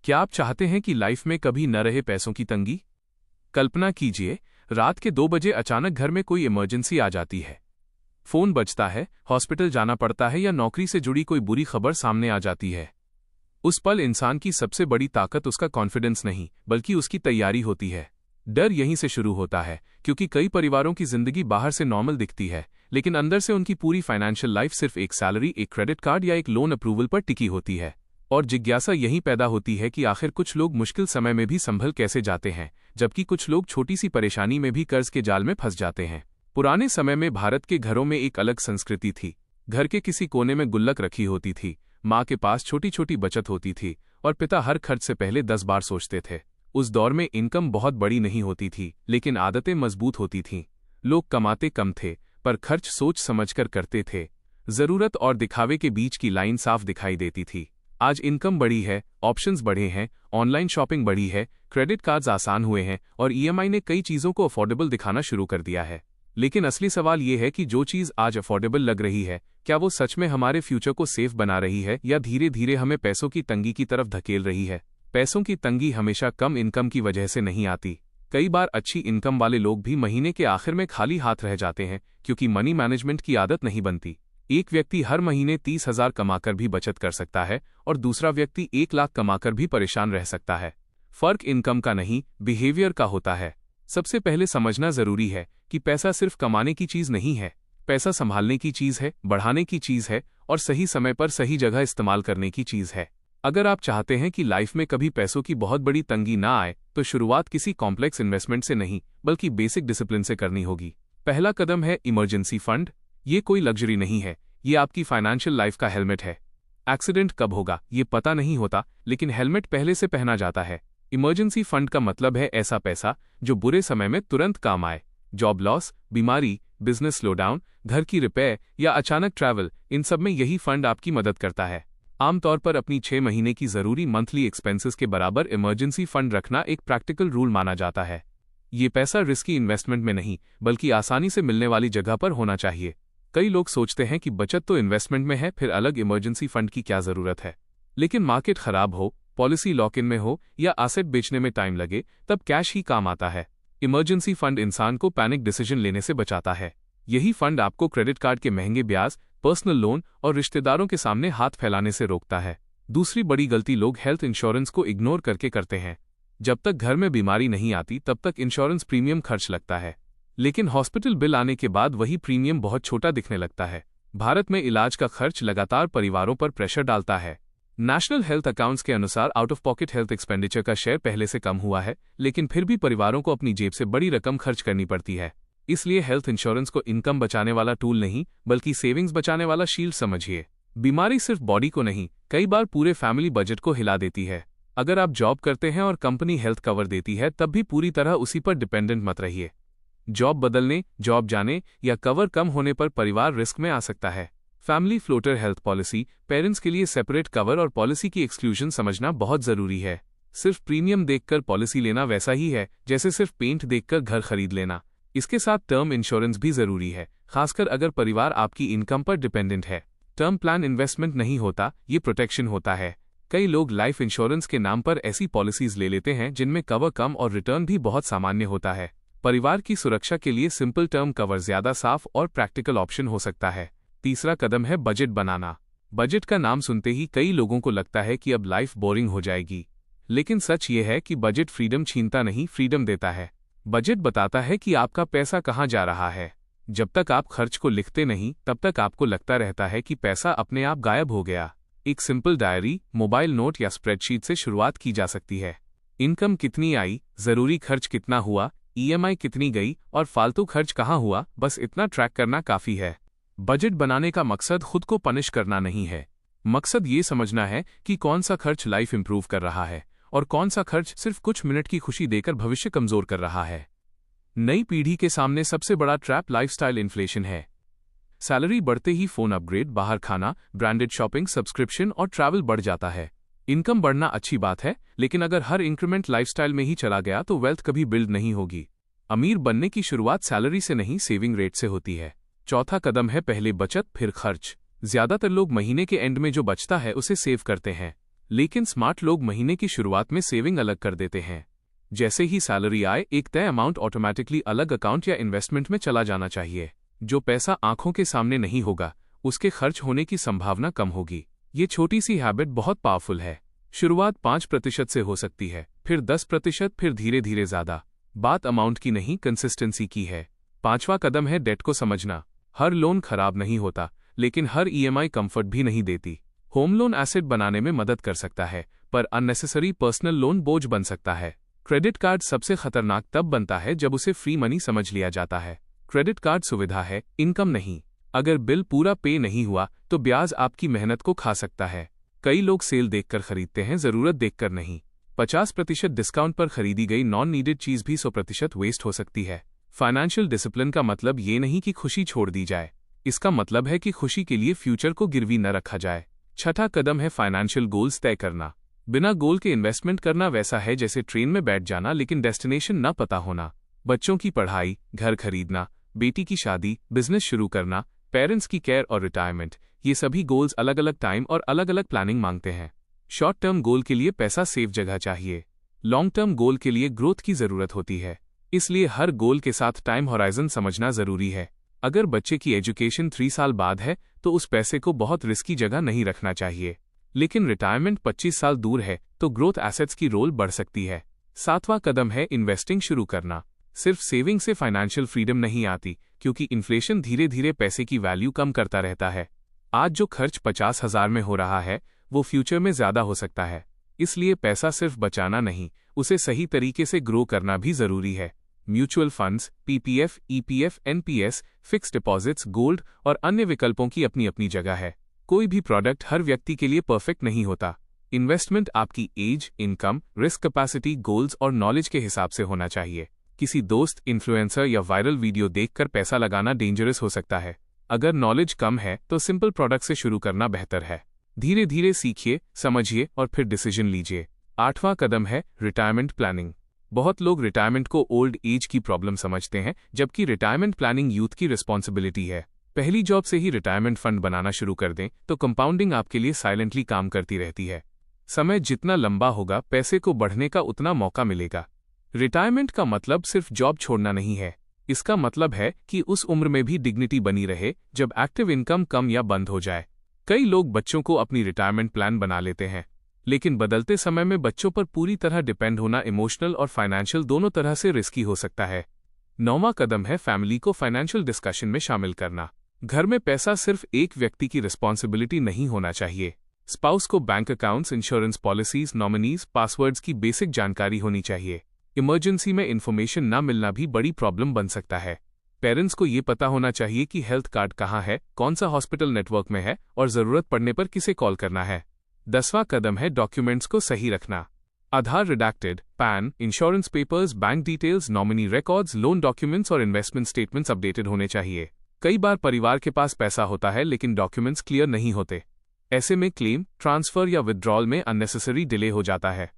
क्या आप चाहते हैं कि लाइफ में कभी न रहे पैसों की तंगी? कल्पना कीजिए, रात के 2 बजे अचानक घर में कोई इमरजेंसी आ जाती है। फोन बजता है, हॉस्पिटल जाना पड़ता है या नौकरी से जुड़ी कोई बुरी खबर सामने आ जाती है। उस पल इंसान की सबसे बड़ी ताकत उसका कॉन्फिडेंस नहीं, बल्कि उसकी तैयारी होती है। डर यहीं से शुरू होता है, क्योंकि कई परिवारों की जिंदगी बाहर से नॉर्मल दिखती है, लेकिन अंदर से उनकी पूरी फाइनेंशियल लाइफ सिर्फ एक सैलरी, एक क्रेडिट कार्ड या एक लोन अप्रूवल पर टिकी होती है। और जिज्ञासा यहीं पैदा होती है कि आखिर कुछ लोग मुश्किल समय में भी संभल कैसे जाते हैं, जबकि कुछ लोग छोटी सी परेशानी में भी कर्ज के जाल में फंस जाते हैं। पुराने समय में भारत के घरों में एक अलग संस्कृति थी। घर के किसी कोने में गुल्लक रखी होती थी, माँ के पास छोटी छोटी बचत होती थी और पिता हर खर्च से पहले 10 बार सोचते थे। उस दौर में इनकम बहुत बड़ी नहीं होती थी, लेकिन आदतें मजबूत होती थीं। लोग कमाते कम थे, पर खर्च सोच समझकर करते थे। जरूरत और दिखावे के बीच की लाइन साफ दिखाई देती थी। आज इनकम बढ़ी है, ऑप्शंस बढ़े हैं, ऑनलाइन शॉपिंग बढ़ी है, क्रेडिट कार्ड्स आसान हुए हैं और ईएमआई ने कई चीज़ों को अफोर्डेबल दिखाना शुरू कर दिया है। लेकिन असली सवाल ये है कि जो चीज़ आज अफोर्डेबल लग रही है, क्या वो सच में हमारे फ्यूचर को सेफ बना रही है या धीरे धीरे हमें पैसों की तंगी की तरफ धकेल रही है? पैसों की तंगी हमेशा कम इनकम की वजह से नहीं आती। कई बार अच्छी इनकम वाले लोग भी महीने के आखिर में खाली हाथ रह जाते हैं, क्योंकि मनी मैनेजमेंट की आदत नहीं बनती। एक व्यक्ति हर महीने 30,000 कमाकर भी बचत कर सकता है और दूसरा व्यक्ति 1 लाख कमाकर भी परेशान रह सकता है। फर्क इनकम का नहीं, बिहेवियर का होता है। सबसे पहले समझना जरूरी है कि पैसा सिर्फ कमाने की चीज नहीं है। पैसा संभालने की चीज है, बढ़ाने की चीज है और सही समय पर सही जगह इस्तेमाल करने की चीज है। अगर आप चाहते हैं कि लाइफ में कभी पैसों की बहुत बड़ी तंगी ना आए, तो शुरुआत किसी कॉम्प्लेक्स इन्वेस्टमेंट से नहीं, बल्कि बेसिक डिसिप्लिन से करनी होगी। पहला कदम है इमरजेंसी फंड। ये कोई लग्जरी नहीं है, ये आपकी फाइनेंशियल लाइफ का हेलमेट है। एक्सीडेंट कब होगा ये पता नहीं होता, लेकिन हेलमेट पहले से पहना जाता है। इमरजेंसी फंड का मतलब है ऐसा पैसा जो बुरे समय में तुरंत काम आए। जॉब लॉस, बीमारी, बिजनेस स्लोडाउन, घर की रिपेयर या अचानक ट्रैवल, इन सब में यही फंड आपकी मदद करता है। आमतौर पर अपनी 6 महीने की जरूरी मंथली एक्सपेंसेस के बराबर इमरजेंसी फंड रखना एक प्रैक्टिकल रूल माना जाता है। ये पैसा रिस्की इन्वेस्टमेंट में नहीं, बल्कि आसानी से मिलने वाली जगह पर होना चाहिए। कई लोग सोचते हैं कि बचत तो इन्वेस्टमेंट में है, फिर अलग इमरजेंसी फंड की क्या जरूरत है। लेकिन मार्केट खराब हो, पॉलिसी लॉक इन में हो या एसेट बेचने में टाइम लगे, तब कैश ही काम आता है। इमरजेंसी फंड इंसान को पैनिक डिसीजन लेने से बचाता है। यही फंड आपको क्रेडिट कार्ड के महंगे ब्याज, पर्सनल लोन और रिश्तेदारों के सामने हाथ फैलाने से रोकता है। दूसरी बड़ी गलती लोग हेल्थ इंश्योरेंस को इग्नोर करके करते हैं। जब तक घर में बीमारी नहीं आती, तब तक इंश्योरेंस प्रीमियम खर्च लगता है, लेकिन हॉस्पिटल बिल आने के बाद वही प्रीमियम बहुत छोटा दिखने लगता है। भारत में इलाज का खर्च लगातार परिवारों पर प्रेशर डालता है। नेशनल हेल्थ अकाउंट्स के अनुसार out of pocket health expenditure का शेयर पहले से कम हुआ है, लेकिन फिर भी परिवारों को अपनी जेब से बड़ी रकम खर्च करनी पड़ती है। इसलिए हेल्थ इंश्योरेंस को इनकम बचाने वाला टूल नहीं, बल्कि सेविंग्स बचाने वाला शील्ड समझिए। बीमारी सिर्फ बॉडी को नहीं, कई बार पूरे फैमिली बजट को हिला देती है। अगर आप जॉब करते हैं और कंपनी हेल्थ कवर देती है, तब भी पूरी तरह उसी पर डिपेंडेंट मत रहिए। जॉब बदलने, जॉब जाने या कवर कम होने पर परिवार रिस्क में आ सकता है। Family floater health policy, parents के लिए सेपरेट कवर और पॉलिसी की एक्सक्लूजन समझना बहुत जरूरी है। सिर्फ प्रीमियम देखकर पॉलिसी लेना वैसा ही है जैसे सिर्फ पेंट देखकर घर खरीद लेना। इसके साथ टर्म इंश्योरेंस भी जरूरी है, खासकर अगर परिवार आपकी इनकम पर डिपेंडेंट है। टर्म प्लान इन्वेस्टमेंट नहीं होता, ये प्रोटेक्शन होता है। कई लोग लाइफ इंश्योरेंस के नाम पर ऐसी पॉलिसीज ले लेते हैं जिनमें कवर कम और रिटर्न भी बहुत सामान्य होता है। परिवार की सुरक्षा के लिए सिंपल टर्म कवर ज्यादा साफ और प्रैक्टिकल ऑप्शन हो सकता है। तीसरा कदम है बजट बनाना। बजट का नाम सुनते ही कई लोगों को लगता है कि अब लाइफ बोरिंग हो जाएगी, लेकिन सच ये है कि बजट फ्रीडम छीनता नहीं, फ्रीडम देता है। बजट बताता है कि आपका पैसा कहाँ जा रहा है। जब तक आप खर्च को लिखते नहीं, तब तक आपको लगता रहता है कि पैसा अपने आप गायब हो गया। एक सिंपल डायरी, मोबाइल नोट या स्प्रेडशीट से शुरुआत की जा सकती है। इनकम कितनी आई, जरूरी खर्च कितना हुआ, ईएमआई कितनी गई और फालतू खर्च कहाँ हुआ, बस इतना ट्रैक करना काफी है। बजट बनाने का मकसद खुद को पनिश करना नहीं है। मकसद ये समझना है कि कौन सा खर्च लाइफ इंप्रूव कर रहा है और कौन सा खर्च सिर्फ कुछ मिनट की खुशी देकर भविष्य कमजोर कर रहा है। नई पीढ़ी के सामने सबसे बड़ा ट्रैप लाइफस्टाइल इन्फ्लेशन है। सैलरी बढ़ते ही फोन अपग्रेड, बाहर खाना, ब्रांडेड शॉपिंग, सब्सक्रिप्शन और ट्रैवल बढ़ जाता है। इनकम बढ़ना अच्छी बात है, लेकिन अगर हर इंक्रीमेंट लाइफस्टाइल में ही चला गया तो वेल्थ कभी बिल्ड नहीं होगी। अमीर बनने की शुरुआत सैलरी से नहीं, सेविंग रेट से होती है। चौथा कदम है पहले बचत फिर खर्च। ज्यादातर लोग महीने के एंड में जो बचता है उसे सेव करते हैं, लेकिन स्मार्ट लोग महीने की शुरुआत में सेविंग अलग कर देते हैं। जैसे ही सैलरी आए एक तय अमाउंट ऑटोमेटिकली अलग अकाउंट या इन्वेस्टमेंट में चला जाना चाहिए। जो पैसा आंखों के सामने नहीं होगा उसके खर्च होने की संभावना कम होगी। ये छोटी सी हैबिट बहुत पावरफुल है। शुरुआत 5% से हो सकती है, फिर 10%, फिर धीरे धीरे ज्यादा। बात अमाउंट की नहीं, कंसिस्टेंसी की है। 5वां कदम है डेट को समझना। हर लोन खराब नहीं होता, लेकिन हर ईएमआई कंफर्ट भी नहीं देती। होम लोन एसेट बनाने में मदद कर सकता है, पर अननेसेसरी पर्सनल लोन बोझ बन सकता है। क्रेडिट कार्ड सबसे खतरनाक तब बनता है जब उसे फ्री मनी समझ लिया जाता है। क्रेडिट कार्ड सुविधा है, इनकम नहीं। अगर बिल पूरा पे नहीं हुआ तो ब्याज आपकी मेहनत को खा सकता है। कई लोग सेल देखकर खरीदते हैं, जरूरत देखकर नहीं। 50% डिस्काउंट पर खरीदी गई नॉन नीडेड चीज भी 100% वेस्ट हो सकती है। फाइनेंशियल डिसिप्लिन का मतलब ये नहीं कि खुशी छोड़ दी जाए, इसका मतलब है कि खुशी के लिए फ्यूचर को गिरवी न रखा जाए। छठा कदम है फाइनेंशियल गोल्स तय करना। बिना गोल के इन्वेस्टमेंट करना वैसा है जैसे ट्रेन में बैठ जाना लेकिन डेस्टिनेशन न पता होना। बच्चों की पढ़ाई, घर खरीदना, बेटी की शादी, बिजनेस शुरू करना, पेरेंट्स की केयर और रिटायरमेंट, ये सभी गोल्स अलग अलग टाइम और अलग अलग प्लानिंग मांगते हैं। शॉर्ट टर्म गोल के लिए पैसा सेफ जगह चाहिए, लॉन्ग टर्म गोल के लिए ग्रोथ की जरूरत होती है। इसलिए हर गोल के साथ टाइम होराइजन समझना जरूरी है। अगर बच्चे की एजुकेशन 3 साल बाद है तो उस पैसे को बहुत रिस्की जगह नहीं रखना चाहिए, लेकिन रिटायरमेंट 25 साल दूर है तो ग्रोथ एसेट्स की रोल बढ़ सकती है। 7वां कदम है इन्वेस्टिंग शुरू करना। सिर्फ सेविंग से फाइनेंशियल फ्रीडम नहीं आती, क्योंकि इन्फ्लेशन धीरे धीरे पैसे की वैल्यू कम करता रहता है। आज जो खर्च 50,000 में हो रहा है वो फ्यूचर में ज्यादा हो सकता है। इसलिए पैसा सिर्फ बचाना नहीं, उसे सही तरीके से ग्रो करना भी जरूरी है। Mutual funds, PPF, EPF, NPS, fixed deposits, gold और अन्य विकल्पों की अपनी अपनी जगह है। कोई भी प्रोडक्ट हर व्यक्ति के लिए परफेक्ट नहीं होता। इन्वेस्टमेंट आपकी age, income, risk capacity, goals और नॉलेज के हिसाब से होना चाहिए। किसी दोस्त, इन्फ्लुएंसर या वायरल वीडियो देखकर पैसा लगाना डेंजरस हो सकता है। अगर नॉलेज कम है तो सिंपल प्रोडक्ट से शुरू करना बेहतर है। धीरे धीरे सीखिए, समझिए और फिर डिसीजन लीजिए। 8वां कदम है रिटायरमेंट प्लानिंग। बहुत लोग रिटायरमेंट को ओल्ड एज की प्रॉब्लम समझते हैं, जबकि रिटायरमेंट प्लानिंग यूथ की रिस्पॉन्सिबिलिटी है। पहली जॉब से ही रिटायरमेंट फंड बनाना शुरू कर दें तो कंपाउंडिंग आपके लिए साइलेंटली काम करती रहती है। समय जितना लंबा होगा पैसे को बढ़ने का उतना मौका मिलेगा। रिटायरमेंट का मतलब सिर्फ जॉब छोड़ना नहीं है, इसका मतलब है कि उस उम्र में भी डिग्निटी बनी रहे जब एक्टिव इनकम कम या बंद हो जाए। कई लोग बच्चों को अपनी रिटायरमेंट प्लान बना लेते हैं, लेकिन बदलते समय में बच्चों पर पूरी तरह डिपेंड होना इमोशनल और फाइनेंशियल दोनों तरह से रिस्की हो सकता है। 9वां कदम है फैमिली को फाइनेंशियल डिस्कशन में शामिल करना। घर में पैसा सिर्फ एक व्यक्ति की रिस्पॉन्सिबिलिटी नहीं होना चाहिए। स्पाउस को bank accounts, insurance policies, nominees, passwords की बेसिक जानकारी होनी चाहिए। इमरजेंसी में इन्फॉर्मेशन न मिलना भी बड़ी प्रॉब्लम बन सकता है। पेरेंट्स को ये पता होना चाहिए कि हेल्थ कार्ड कहाँ है, कौन सा हॉस्पिटल नेटवर्क में है और जरूरत पड़ने पर किसे कॉल करना है। 10वां कदम है डॉक्यूमेंट्स को सही रखना। Aadhaar redacted, PAN, insurance papers, bank details, nominee records, loan documents और इन्वेस्टमेंट स्टेटमेंट्स अपडेटेड होने चाहिए। कई बार परिवार के पास पैसा होता है लेकिन डॉक्यूमेंट्स क्लियर नहीं होते। ऐसे में क्लेम, ट्रांसफर या विड्रॉल में अननेसेसरी डिले हो जाता है।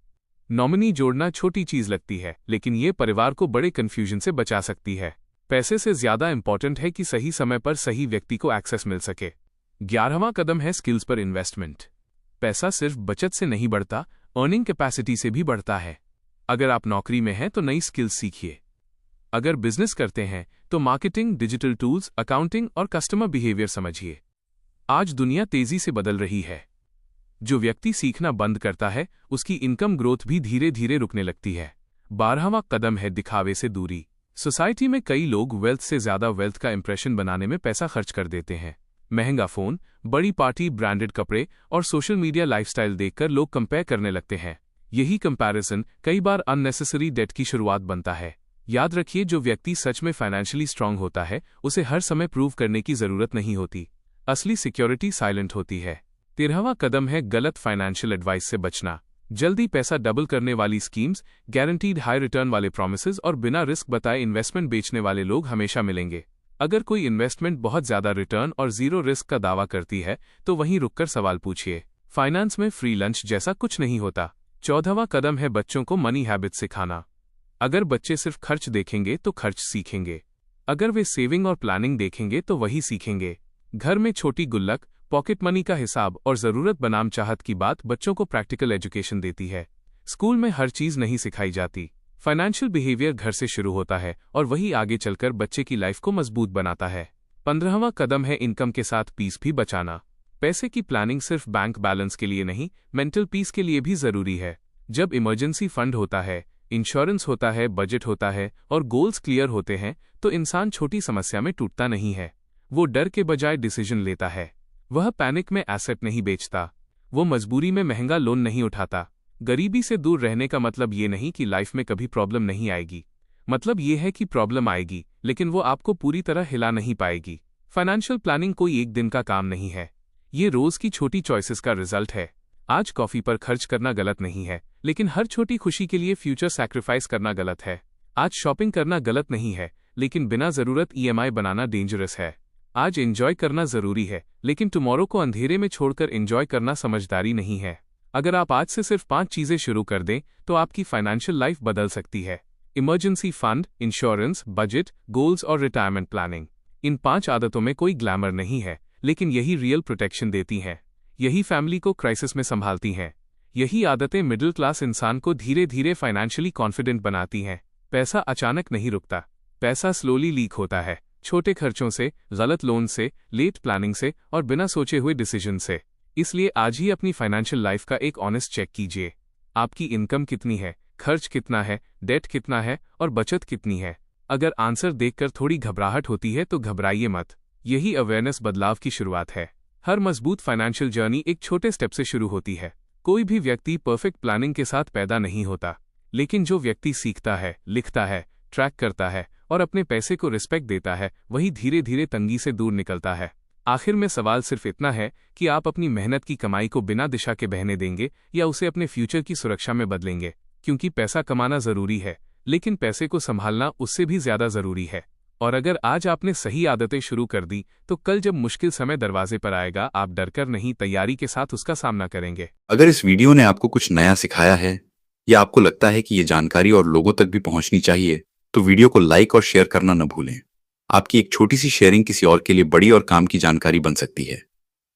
नॉमिनी जोड़ना छोटी चीज लगती है, लेकिन ये परिवार को बड़े कंफ्यूजन से बचा सकती है। पैसे से ज्यादा इंपॉर्टेंट है कि सही समय पर सही व्यक्ति को एक्सेस मिल सके। 11वां कदम है स्किल्स पर इन्वेस्टमेंट। पैसा सिर्फ बचत से नहीं बढ़ता, अर्निंग कैपेसिटी से भी बढ़ता है। अगर आप नौकरी में हैं तो नई स्किल्स सीखिए। अगर बिजनेस करते हैं तो मार्केटिंग, डिजिटल टूल्स, अकाउंटिंग और कस्टमर बिहेवियर समझिए। आज दुनिया तेजी से बदल रही है। जो व्यक्ति सीखना बंद करता है उसकी इनकम ग्रोथ भी धीरे धीरे रुकने लगती है। 12वां कदम है दिखावे से दूरी। सोसाइटी में कई लोग वेल्थ से ज्यादा वेल्थ का इंप्रेशन बनाने में पैसा खर्च कर देते हैं। महंगा फोन, बड़ी पार्टी, ब्रांडेड कपड़े और सोशल मीडिया लाइफस्टाइल देखकर लोग कंपेयर करने लगते हैं। यही कंपैरिजन कई बार अननेसेसरी डेट की शुरुआत बनता है। याद रखिए, जो व्यक्ति सच में फाइनेंशियली स्ट्रांग होता है उसे हर समय प्रूव करने की जरूरत नहीं होती। असली सिक्योरिटी साइलेंट होती है। 13वां कदम है गलत फाइनेंशियल एडवाइस से बचना। जल्दी पैसा डबल करने वाली स्कीम्स, गारंटीड हाई रिटर्न वाले प्रॉमिसेस और बिना रिस्क बताए इन्वेस्टमेंट बेचने वाले लोग हमेशा मिलेंगे। अगर कोई इन्वेस्टमेंट बहुत ज्यादा रिटर्न और जीरो रिस्क का दावा करती है तो वहीं रुककर सवाल पूछिए। फाइनेंस में फ्री लंच जैसा कुछ नहीं होता। 14वां कदम है बच्चों को मनी हैबिट सिखाना। अगर बच्चे सिर्फ खर्च देखेंगे तो खर्च सीखेंगे। अगर वे सेविंग और प्लानिंग देखेंगे तो वही सीखेंगे। घर में छोटी गुल्लक, पॉकेट मनी का हिसाब और जरूरत बनाम चाहत की बात बच्चों को प्रैक्टिकल एजुकेशन देती है। स्कूल में हर चीज नहीं सिखाई जाती। फाइनेंशियल बिहेवियर घर से शुरू होता है और वही आगे चलकर बच्चे की लाइफ को मजबूत बनाता है। 15वां कदम है इनकम के साथ पीस भी बचाना। पैसे की प्लानिंग सिर्फ बैंक बैलेंस के लिए नहीं, मेंटल पीस के लिए भी जरूरी है। जब इमरजेंसी फंड होता है, इंश्योरेंस होता है, बजट होता है और गोल्स क्लियर होते हैं तो इंसान छोटी समस्या में टूटता नहीं है। वो डर के बजाय डिसीजन लेता है। वह पैनिक में एसेट नहीं बेचता। वो मजबूरी में महंगा लोन नहीं उठाता। गरीबी से दूर रहने का मतलब ये नहीं कि लाइफ में कभी प्रॉब्लम नहीं आएगी। मतलब ये है कि प्रॉब्लम आएगी, लेकिन वो आपको पूरी तरह हिला नहीं पाएगी। फाइनेंशियल प्लानिंग कोई एक दिन का काम नहीं है। ये रोज की छोटी चॉइसेस का रिजल्ट है। आज कॉफी पर खर्च करना गलत नहीं है, लेकिन हर छोटी खुशी के लिए फ्यूचर सैक्रिफाइस करना गलत है। आज शॉपिंग करना गलत नहीं है, लेकिन बिना जरूरत ईएमआई बनाना डेंजरस है। आज एंजॉय करना जरूरी है, लेकिन टुमारो को अंधेरे में छोड़कर एंजॉय करना समझदारी नहीं है। अगर आप आज से सिर्फ 5 चीजें शुरू कर दें तो आपकी फाइनेंशियल लाइफ बदल सकती है। Emergency fund, insurance, budget, goals और रिटायरमेंट प्लानिंग। इन 5 आदतों में कोई ग्लैमर नहीं है, लेकिन यही रियल प्रोटेक्शन देती हैं। यही फैमिली को क्राइसिस में संभालती हैं। यही आदतें मिडिल क्लास इंसान को धीरे धीरे फाइनेंशियली कॉन्फिडेंट बनाती हैं। पैसा अचानक नहीं रुकता। पैसा स्लोली लीक होता है, छोटे खर्चों से, गलत लोन से, लेट प्लानिंग से और बिना सोचे हुए डिसीजन से। इसलिए आज ही अपनी फाइनेंशियल लाइफ का एक ऑनेस्ट चेक कीजिए। आपकी इनकम कितनी है, खर्च कितना है, डेट कितना है और बचत कितनी है। अगर आंसर देखकर थोड़ी घबराहट होती है तो घबराइए मत। यही अवेयरनेस बदलाव की शुरुआत है। हर मजबूत फाइनेंशियल जर्नी एक छोटे स्टेप से शुरू होती है। कोई भी व्यक्ति परफेक्ट प्लानिंग के साथ पैदा नहीं होता, लेकिन जो व्यक्ति सीखता है, लिखता है, ट्रैक करता है और अपने पैसे को रिस्पेक्ट देता है, वही धीरे धीरे तंगी से दूर निकलता है। आखिर में सवाल सिर्फ इतना है कि आप अपनी मेहनत की कमाई को बिना दिशा के बहने देंगे या उसे अपने फ्यूचर की सुरक्षा में बदलेंगे। क्योंकि पैसा कमाना जरूरी है, लेकिन पैसे को संभालना उससे भी ज्यादा जरूरी है। और अगर आज आपने सही आदतें शुरू कर दी तो कल जब मुश्किल समय दरवाजे पर आएगा, आप डरकर नहीं, तैयारी के साथ उसका सामना करेंगे। अगर इस वीडियो ने आपको कुछ नया सिखाया है या आपको लगता है कि ये जानकारी और लोगों तक भी पहुंचनी चाहिए, तो वीडियो को लाइक और शेयर करना न भूलें। आपकी एक छोटी सी शेयरिंग किसी और के लिए बड़ी और काम की जानकारी बन सकती है।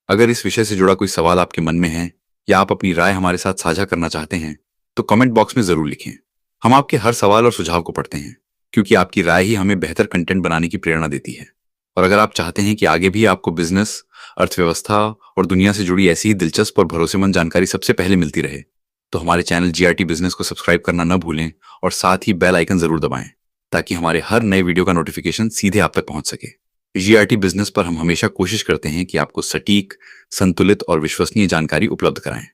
अगर इस विषय से जुड़ा कोई सवाल आपके मन में है या आप अपनी राय हमारे साथ साझा करना चाहते हैं, तो कमेंट बॉक्स में जरूर लिखें। हम आपके हर सवाल और सुझाव को पढ़ते हैं, क्योंकि आपकी राय ही हमें बेहतर कंटेंट बनाने की प्रेरणा देती है। और अगर आप चाहते हैं कि आगे भी आपको बिजनेस, अर्थव्यवस्था और दुनिया से जुड़ी ऐसी ही दिलचस्प और भरोसेमंद जानकारी सबसे पहले मिलती रहे, तो हमारे चैनल जीआरटी बिजनेस को सब्सक्राइब करना न भूलें और साथ ही बेल आइकन जरूर दबाएं, ताकि हमारे हर नए वीडियो का नोटिफिकेशन सीधे आप तक पहुंच सके। जीआरटी बिजनेस पर हम हमेशा कोशिश करते हैं कि आपको सटीक, संतुलित और विश्वसनीय जानकारी उपलब्ध कराएं।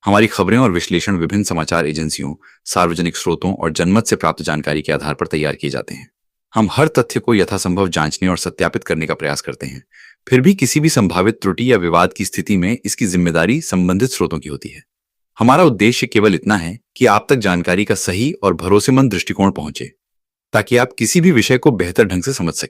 हमारी खबरें और विश्लेषण विभिन्न समाचार एजेंसियों, सार्वजनिक स्रोतों और जनमत से प्राप्त जानकारी के आधार पर तैयार किए जाते हैं। हम हर तथ्य को यथासंभव जांचने और सत्यापित करने का प्रयास करते हैं। फिर भी किसी भी संभावित त्रुटि या विवाद की स्थिति में इसकी जिम्मेदारी संबंधित स्रोतों की होती है। हमारा उद्देश्य केवल इतना है कि आप तक जानकारी का सही और भरोसेमंद दृष्टिकोण पहुंचे, ताकि आप किसी भी विषय को बेहतर ढंग से समझ सकें।